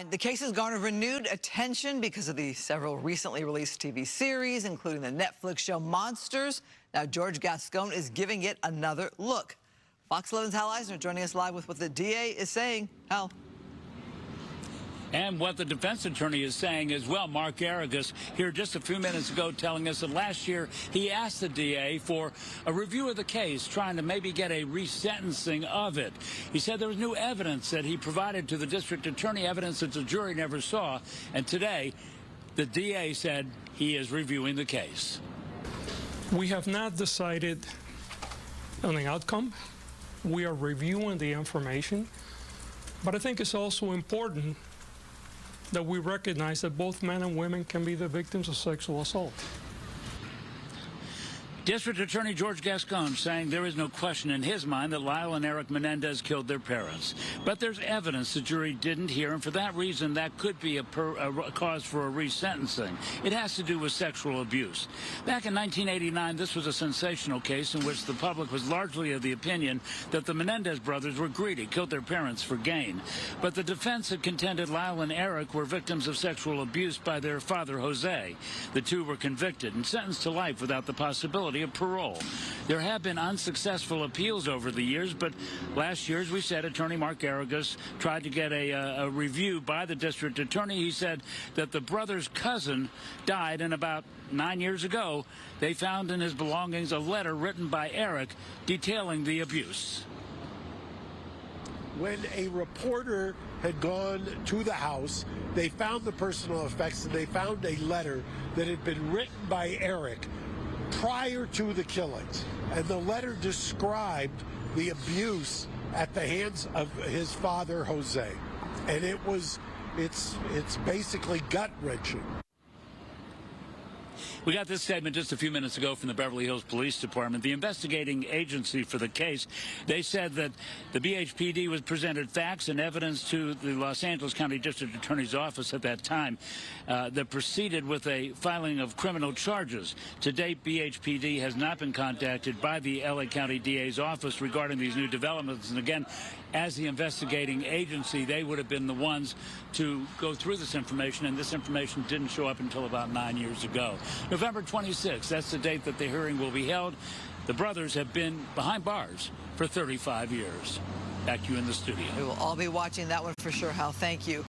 The case has garnered renewed attention because of the several recently released TV series, including the Netflix show Monsters. Now, George Gascón is giving it another look. Fox 11's Hal Eisner joining us live with what the DA is saying. Hal. And what the defense attorney is saying as well. Mark Aragus here just a few minutes ago telling us that last year he asked the DA for a review of the case, trying to maybe get a resentencing of it. He said there was new evidence that he provided to the district attorney, evidence that the jury never saw. And today, the DA said he is reviewing the case. We have not decided on the outcome. We are reviewing the information. But I think it's also important that we recognize that both men and women can be the victims of sexual assault. District Attorney George Gascón saying there is no question in his mind that Lyle and Erik Menendez killed their parents. But there's evidence the jury didn't hear, and for that reason, that could be a cause for a resentencing. It has to do with sexual abuse. Back in 1989, this was a sensational case in which the public was largely of the opinion that the Menendez brothers were greedy, killed their parents for gain. But the defense had contended Lyle and Erik were victims of sexual abuse by their father, Jose. The two were convicted and sentenced to life without the possibility of parole. There have been unsuccessful appeals over the years, but last year, as we said, Attorney Mark Aragus tried to get a review by the district attorney. He said that the brother's cousin died, and about 9 years ago, they found in his belongings a letter written by Erik detailing the abuse. When a reporter had gone to the house, they found the personal effects, and they found a letter that had been written by Erik prior to the killings. And the letter described the abuse at the hands of his father, Jose. And it's basically gut-wrenching. We got this statement just a few minutes ago from the Beverly Hills Police Department, the investigating agency for the case. They said that the BHPD was presented facts and evidence to the Los Angeles County District Attorney's Office at that time that proceeded with a filing of criminal charges. To date, BHPD has not been contacted by the LA County DA's office regarding these new developments. And again, as the investigating agency, they would have been the ones to go through this information, and this information didn't show up until about 9 years ago. November 26th, that's the date that the hearing will be held. The brothers have been behind bars for 35 years. Back to you in the studio. We will all be watching that one for sure, Hal. Thank you.